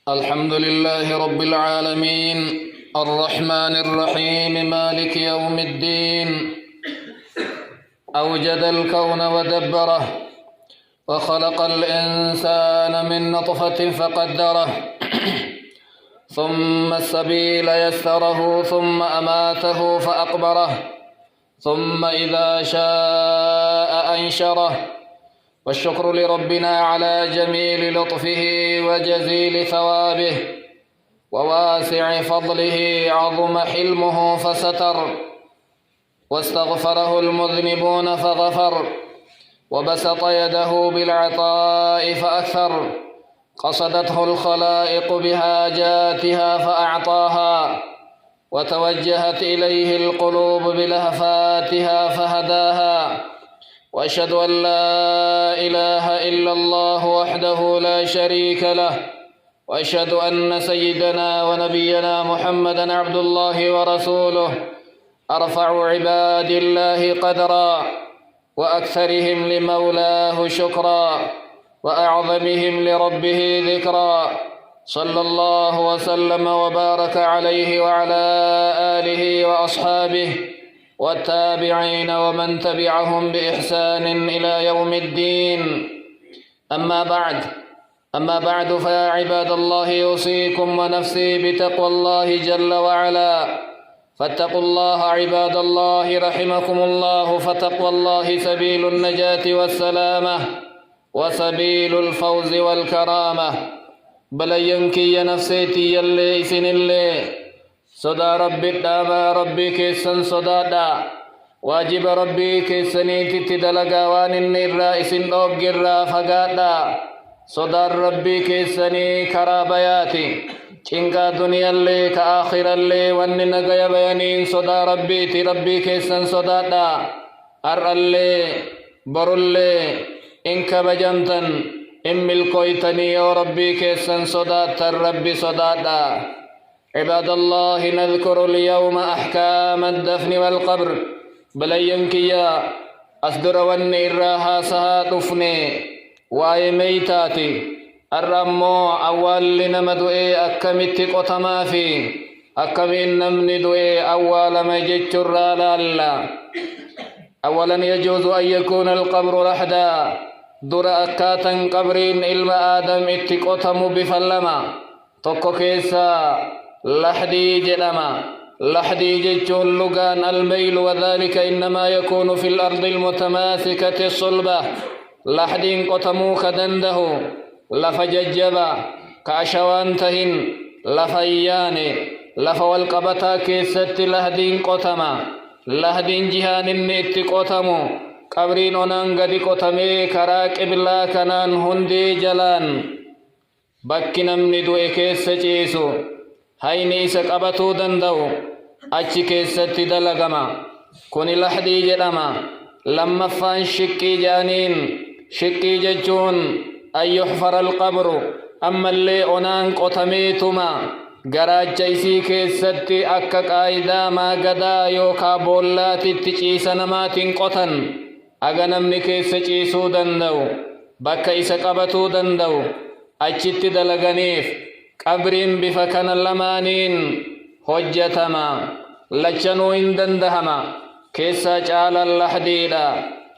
الحمد لله رب العالمين الرحمن الرحيم مالك يوم الدين. أوجد الكون ودبره، وخلق الإنسان من نطفة فقدره، ثم السبيل يسره، ثم أماته فأقبره، ثم إذا شاء أنشره. والشكر لربنا على جميل لطفه وجزيل ثوابه وواسع فضله. عظم حلمه فستر، واستغفره المذنبون فغفر، وبسط يده بالعطاء فأكثر. قصدته الخلائق بحاجاتها فأعطاها، وتوجهت إليه القلوب بلهفاتها فهداها. وأشهد أن لا إله إلا الله وحده لا شريك له، وأشهد أن سيدنا ونبينا محمدًا عبد الله ورسوله، أرفع عباد الله قدرًا، وأكثرهم لمولاه شكرًا، وأعظمهم لربه ذكرًا. صلى الله وسلم وبارك عليه وعلى آله وأصحابه والتابعين ومن تبعهم بإحسان إلى يوم الدين. أما بعد فيا عباد الله، أوصيكم ونفسي بتقوى الله جل وعلا. فاتقوا الله عباد الله رحمكم الله، فتقوى الله سبيل النجاة والسلامة وسبيل الفوز والكرامة. بل ينكي نفسيتي يلي إسن اللي صدا ربي داما ربي كيسن صدادا، واجب ربي كيسني تدلقا وان النير إسن أوغر فقادا. صدا ربي كيسني كرابياتي چنقا دنيا اللي كآخر اللي وان نقيا بيانين. صدا ربي كيسن صدادا، أر اللي بر اللي إنك بجمتن إم الكويتني يا ربي كيسن صدات الرب صدادا. عباد الله، نذكر اليوم أحكام الدفن والقبر. بلينكيا أصدر والنيراها سهاتفني واي ميتاتي الرمو أول لنمدوئي أكمت قطما في أكمين نمندوئي أول ما جتر لالا. أولا يجوز أن يكون القبر لحدا، در أكاتا قبرين إلما آدم اتقطم بفلما tokko keessa لحدي جلما. لحدي جتون لغان الميل، وذلك إنما يكون في الأرض المتماسكة الصلبة. لحدين قطمو خدنده لفججبا كأشوانتهن لفيان لفوالقبتا كيست لحدين قطما. لحدين جهان النت قطمو قبرين وننغدي قطمي كراك إبلا كنان هندي جلان bakki namni du'e keessa ciisu hayni isa qabatuu danda'u achi keessatti dalagama. kuni lahdii jedhama. lammaffaan shiqqii jedhaniin. shiqqii jechuun an yuxfara alqabru, ammallee onaan qotameetuma garaacha isii keessatti akka qaayidaa maagadaa yookaa boollaatitti ciisa namaatiin qotan aga namni keessa ciisuu danda'u, bakka isa qabatuu danda'u achitti dalaganiif qabriin bifa kana lamaaniin hojjetama. lachanuu hin dandahama. keessaa caalaan lahdiidha.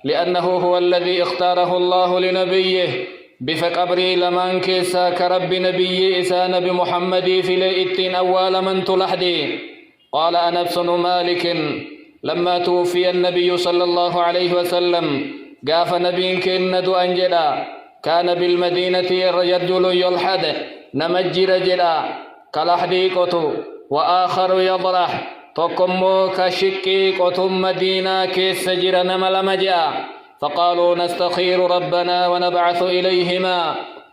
li'annahu huwa alladhii ikhtarahu allahu linabiyyihi. bifa qabrii lamaan keessaa ka rabbi nabiyyi isaa nabi muhammadii file ittiin awwaalamantu lahdii. qaala anas bnu maalikin lammaa tuwuffiya annabiyyu sala allahu alayhi wasallam, gaafa nabiin kenna du'an jedha كان بالمدينة رجل يلحد نمجر جدا كالحدي قطو، وآخر يضرح تقمو كشكي قطو مدينة كيس جر نمل مجا. فقالوا نستخير ربنا ونبعث إليهما.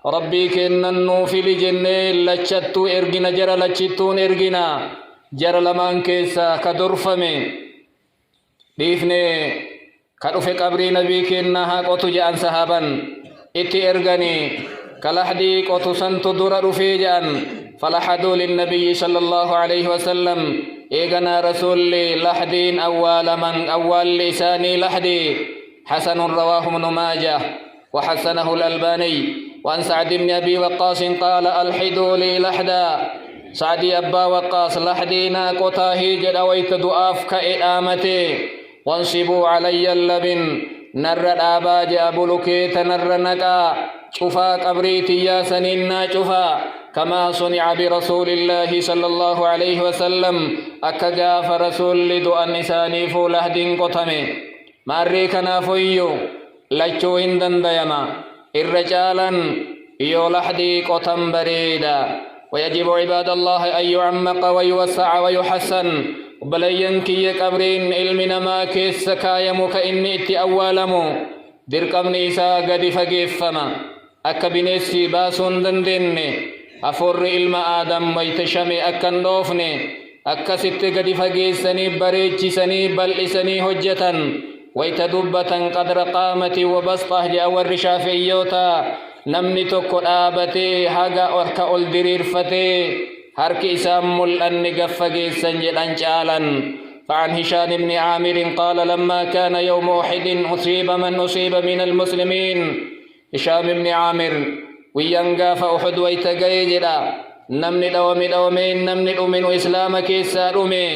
ربي كننو في الجنة لچتو إرغنا جر لچتون إرغنا جر لمن كيسا كدرفمي ديفني كدف قبري نبي كنها قطو جان صحابا itti erganii kalahdii qotusantu dura dhufee jedhan. فلحدوا للنبي صلى الله عليه وسلم إيغنا رسول لحدين أول لساني لحدي. حسن رواه ابن ماجه وحسنه الألباني. وعن سعد بن أبي وقاص قال ألحدوا لي لحدا سعدي أبا وقاص لحدينا قطاهي جد ويت دؤاف كإئامتي وانصبوا علي اللبن نر الآبا جاب لكيت نر نقا شفا قبريتي يا سننا شفا كما صنع برسول الله صلى الله عليه وسلم أكجاف رسول لدؤ النساني فولهد قطمي ماريكنا فيو لچو هندن ديما الرجالا يولحدي قطم بريدا ويجب عباد الله أن يعمق ويوسع ويحسن بلين كي قبرين علمنا ما كيس كايمو كإني اتي أولمو درقم نيسا قد فقفما أكا بنيسي باسون دندني أفر علم آدم ويتشمي أكا نوفني أكا ست قد فقيسني بريجسني بلئسني هجة ويتدبة قدر قامتي وبسطه جاور شافعيوتا نمني تكو آبتي حقا أركا الدرير فتي هرك إسام ملأن قفقي سنجل أنجالا فعن هشام بن عامر قال لما كان يوم أحد أصيب من أصيب من المسلمين هشام بن عامر وينقى فأحد ويتقيجلا نمني دومين نمني أمن إسلامك السالمي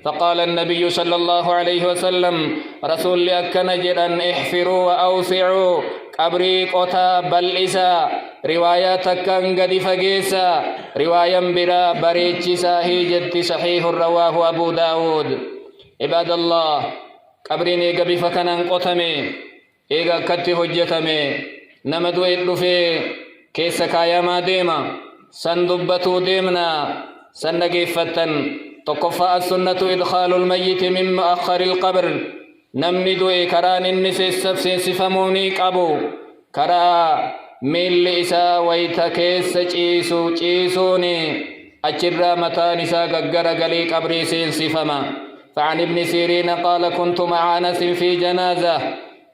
فقال النبي صلى الله عليه وسلم رسول أكنجلا احفروا وأوسعوا قبري قطا بلئسا رواية كان قد فقيسا رواية برا بريتشسا هي جد صحيح رواه أبو داود عباد الله قبريني قبي فكنان قطمي إيغا كتي حجتمي نمدو إدلفي كيسا كايما ديما سندبتو ديمنا سنقفتن تقفى السنة إدخال الميت من مؤخر القبر نمني دوئي كران النسي سبسين سفموني قبو كرا ميل إسا ويتكيس چيسوني أجر متى نسا ققر قلي قبري سين سفما فعن ابن سيرين قال كنت مع أنس في جنازة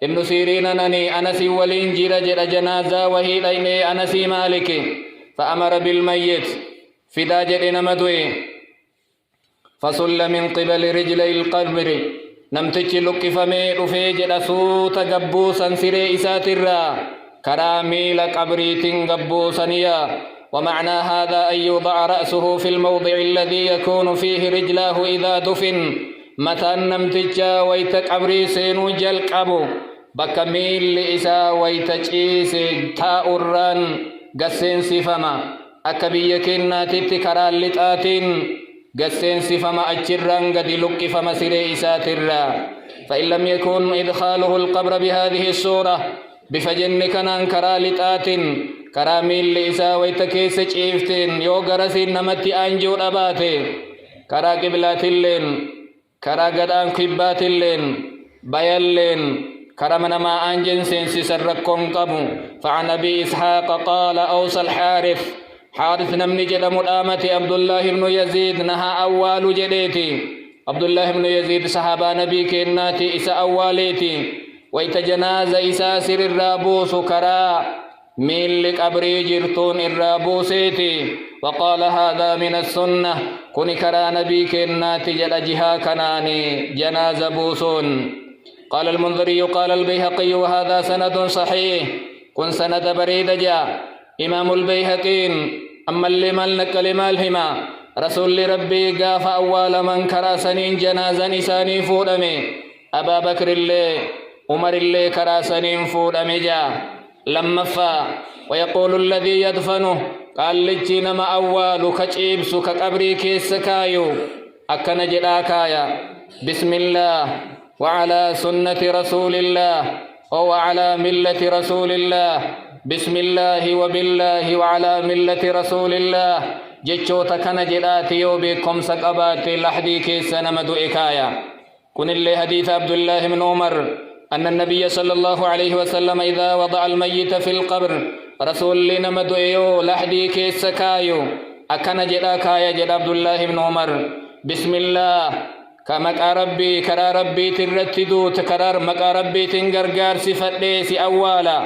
ابن سيرين نني أنس والإنجير جر جنازة وهي ليني أنس مالك فأمر بالميت فدا جرين مدوي فصل من قبل رجلي القبر نمتج لقفمي رفي جد سوت قبوسا سري إساترا كراميل قبريت قبوسانيا ومعنى هذا أن يوضع رأسه في الموضع الذي يكون فيه رجلاه إذا دفن متى نمتج ويت قبري سينو جل قبو بكميل لإسا ويتجيس تاؤران قسين سفما أكبي كناتت كرالتاتين قسين سفما أجران قد لقفما سري إساترا فإن لم يكن إدخاله القبر بهذه الصورة بفجن كنان كرالتات كراميل لإسا ويتكيس جيفتين يوغرسين نمتي أنجو أباتي كرا قبلات اللين كرا قدان قبات اللين بيالين كرمنا ما أنجن سنسي سرقون قبو فعن أبي إسحاق قال أوصى الحارث حارث نمني جدم الآمة عبد الله بن يزيد نها أول جديتي عبد الله بن يزيد صحابة نبي كناتي إسا أوليتي ويتجناز إسا سر الرابوس كرا ميل قبري جرتون الرابوسيتي وقال هذا من السنة كن كرا نبي كناتي جد جها كناني جناز بوسون قال المنذري قال البيهقي وهذا سند صحيح كن سند بريد جاء إمام البيهقين أما اللي ملنك لمالهما رسول ربي قاف أول من كرا سنين جنازا نساني فودمي أبا بكر اللي عمر اللي كرا سنين فودمي جاء لما فا ويقول الذي يدفنه قال لجينما أول كجيبس كقبري كيس كايو أكن جلاكايا بسم الله وعلى سنة رسول الله أو على ملة رسول الله بسم الله وبالله وعلى ملة رسول الله جيشوتا كان جلاتي وبكم سقبات لحدي كيسان مدو إكايا كن اللي حديث عبد الله بن عمر أن النبي صلى الله عليه وسلم إذا وضع الميت في القبر رسول لنا مدو إيو لحدي كيس كايو أكان جلاكايا جل عبد الله بن عمر بسم الله كمكا ربي كرا ربي ترتدو تكرار مكا ربي تنقرقار سفتيس أولا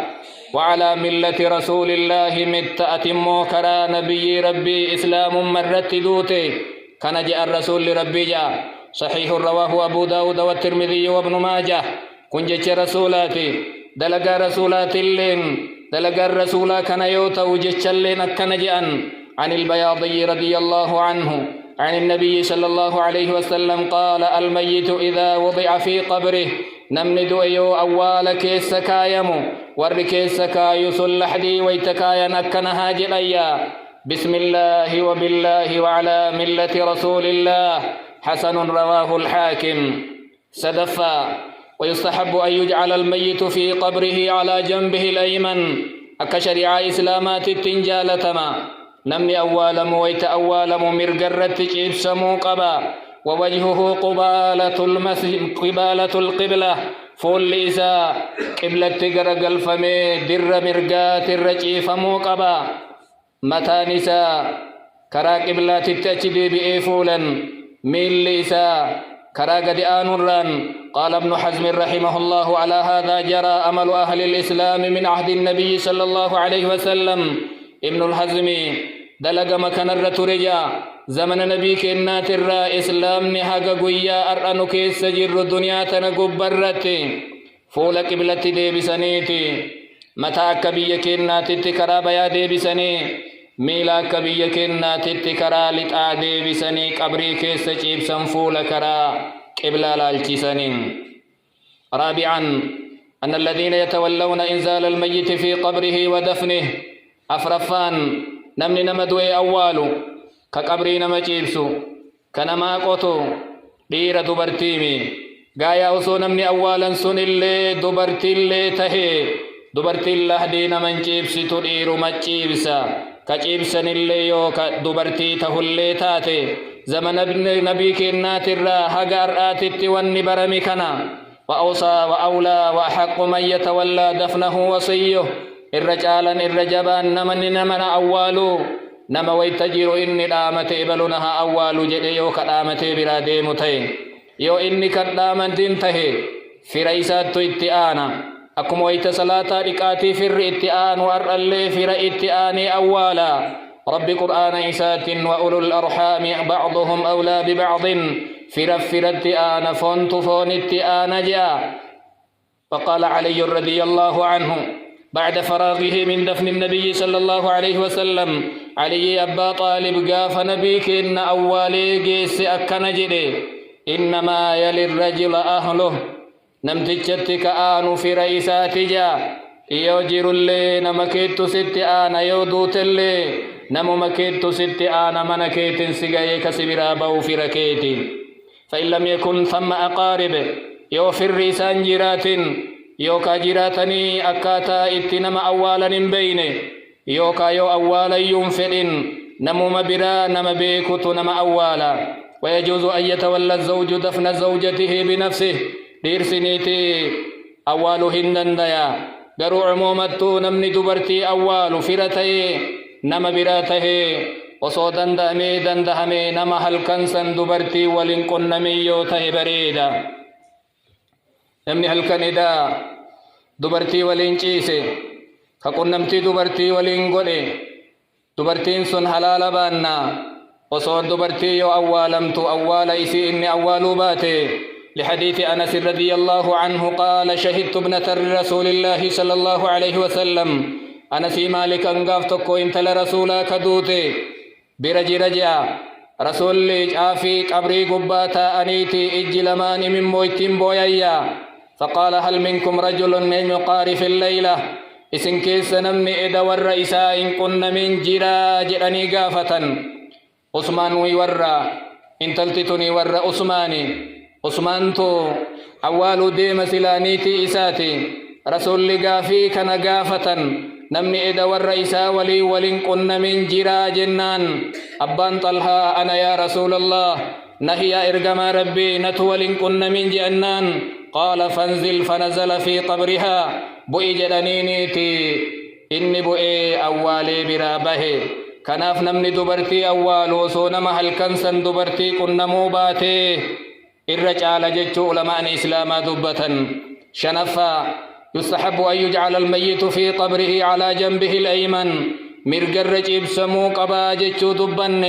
وعلى ملة رسول الله مت أتمو كرا نبي ربي إسلام مرتدوتي كان جاء الرسول ربي جاء صحيح رواه أبو داود والترمذي وابن ماجه كن جاء رسولاتي دلقا رسولات اللين دلق الرسول كان يوتو جتشلين أكنجأن عن البياضي رضي الله عنه عن النبي صلى الله عليه وسلم قال الميت إذا وضع في قبره نمند أيو أول كيس كايمو ور كيس كايو سلحدي ويتكاين أكنها جليا بسم الله وبالله وعلى ملة رسول الله حسن رواه الحاكم سدفا ويستحب أن يجعل الميت في قبره على جنبه الأيمن أكشريع إسلامات التنجالتما نمني أوالم ويتأوالم مرقرة جيبسمو قبا ووجهه قبالة القبلة فول إساء قبلة قرقل فمي در مرقات الرجيفمو قبا متى نساء كرا قبلة التأجدي بإيفولا ميل إساء كرا قد آنران قال ابن حزم رحمه الله على هذا جرى أمل أهل الإسلام من عهد النبي صلى الله عليه وسلم ابن الحزم دلق مكان الرترجا زمن نبي كنات الرا إسلام نهاق قويا أرأنو كيس جر الدنيا تنقب برتي فول قبلة دي بسنيتي متى كبيا كنات التكرا بيا دي بسني ميلا كبيا كنات التكرا لتآ دي بسني قبري كيس جيب سنفول كرا قبلة لالتسنين رابعا أن الذين يتولون إنزال الميت في قبره ودفنه أفرفان نمني نمدوي أولو كقبري نمجيبسو كنما قطو دير دبرتيمي غايا وسو نمني أولا سن اللي دبرتي اللي تهي دبرتي الله دينا من جيبسي تدير مجيبسا كجيبسن اللي يو كدبرتي تهولي تاتي زمن نبي كنات الرا هقار آتت والنبرمي كنا وأوصى وأولى وأحق من يتولى دفنه وصيه الرجالا الرجبان نمن أولو نما ويتجر إني دامت إبلونها أول جدي يو كدامت برادي متين يو إني كدامت انتهي في رئيسات اتئانا أكم ويت صلاة ركاتي في الاتئان وأرألي في رئيتئاني أولا رب قرآن إسات وأولو الأرحام بعضهم أولى ببعض في رفر اتئان فونت فون اتئان جاء وقال علي رضي الله عنه بعد فراغه من دفن النبي صلى الله عليه وسلم علي أبا طالب قاف نبيك إن أولي قيس أكنجد إنما يلي الرجل أهله نمتجتك آن في رئيسات جا يوجر اللي نمكيت ست آن يودوت اللي نمكيت ست آن منكيت سيغيك سبرابا في ركيت فإن لم يكن ثم أقارب يوفر ريسان جرات يوكا جراتني أكاتا اتنما أولا بينه يوكا يو أولا ينفرن نمو مبرا نم بيكت نم أولا ويجوز أن يتولى الزوج دفن زوجته بنفسه دير سنيتي أول هندن ديا قروا عمومتو نمني دبرتي أول فرتي نم براته وصودا دامي دندهمي نم هلكنسن دبرتي ولنكن نميو بريدا نمني هلكندا دبرتي ولنچيسي كقنمتي دبرتي ولنقلي دبرتين سن حلال بانا وصوت دبرتي يو أولمتو أول إسي إني أول باتي لحديث أنس رضي الله عنه قال شهدت ابنة رسول الله صلى الله عليه وسلم أنسي مالكا قافتكو انت لرسولا كدوتي برجي رجع رسول لي عافي قبري قباتا أنيتي إجلمان من مويتين بويايا فقال هل منكم رجل من يقاري في الليلة إسن كيس نمني إدوى الرئيسا إن كن من جرا جراني قافة عثمان ويورا إن تلتتني ورا عثماني عثمان تو أول ديم سلانيتي إساتي رسول لقافي كان قافة نمني إدوى الرئيسا ولين كن من جرا جنان أبان طلها أنا يا رسول الله نهي إرقم ربي نتولين كن من جنان قال فانزل فنزل في قبرها بؤي جدنينيتي إني بؤي أولي برابه كناف نمني دبرتي أول وصون محل كنسن دبرتي كن موباتي الرجال جتشو علماء إسلاما دبة شنفا يستحب أن يجعل الميت في قبره على جنبه الأيمن مرقر رجيب سمو قبا جتشو دبن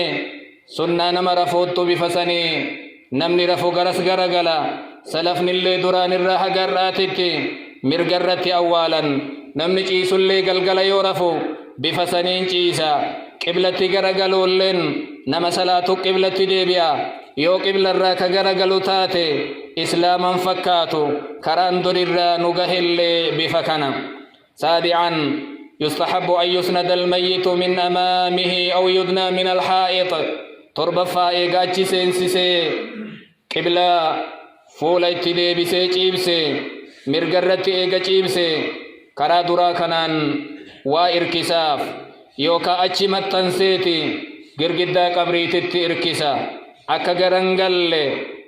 سنة نما رفوت بفسني نمني رفو قرس قرقلا سلفني اللي دران الراح قراتي مرقرتي أولا نمني جيسو اللي قلقل يورفو بفسنين جيسا قبلتي غرقلو اللين نما صلاة قبلتي ديبيا يو قبل الراك غرقلو تاتي إسلاما فكاتو كران در الرانوغه اللي بفكنا. سابعا يستحب أن يسند الميت من أمامه أو يدنى من الحائط تربة فائقات سينسيسي قبلة فولا اتدي بسي جيبسي مرقرت ايقا جيبسي كرا درا كنان وإركساف يوكا أجي متنسيتي قرقدا قبريتت إركسا أكا غرنقل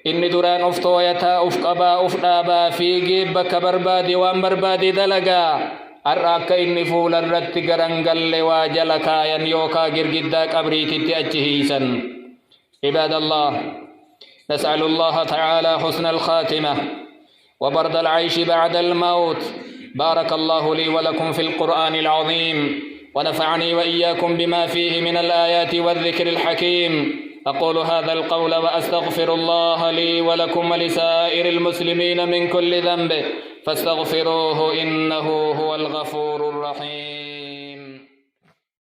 إني دران أفتويتا أفقبا أفقابا في جيب بك بربادي وان بربادي دلقا أراك إني فول الرد غرنقل واجلكا يوكا قرقدا قبريتت أجهيسا. عباد الله، نسأل الله تعالى حسن الخاتمة وبرد العيش بعد الموت. بارك الله لي ولكم في القرآن العظيم ونفعني وإياكم بما فيه من الآيات والذكر الحكيم. أقول هذا القول وأستغفر الله لي ولكم ولسائر المسلمين من كل ذنب فاستغفروه إنه هو الغفور الرحيم.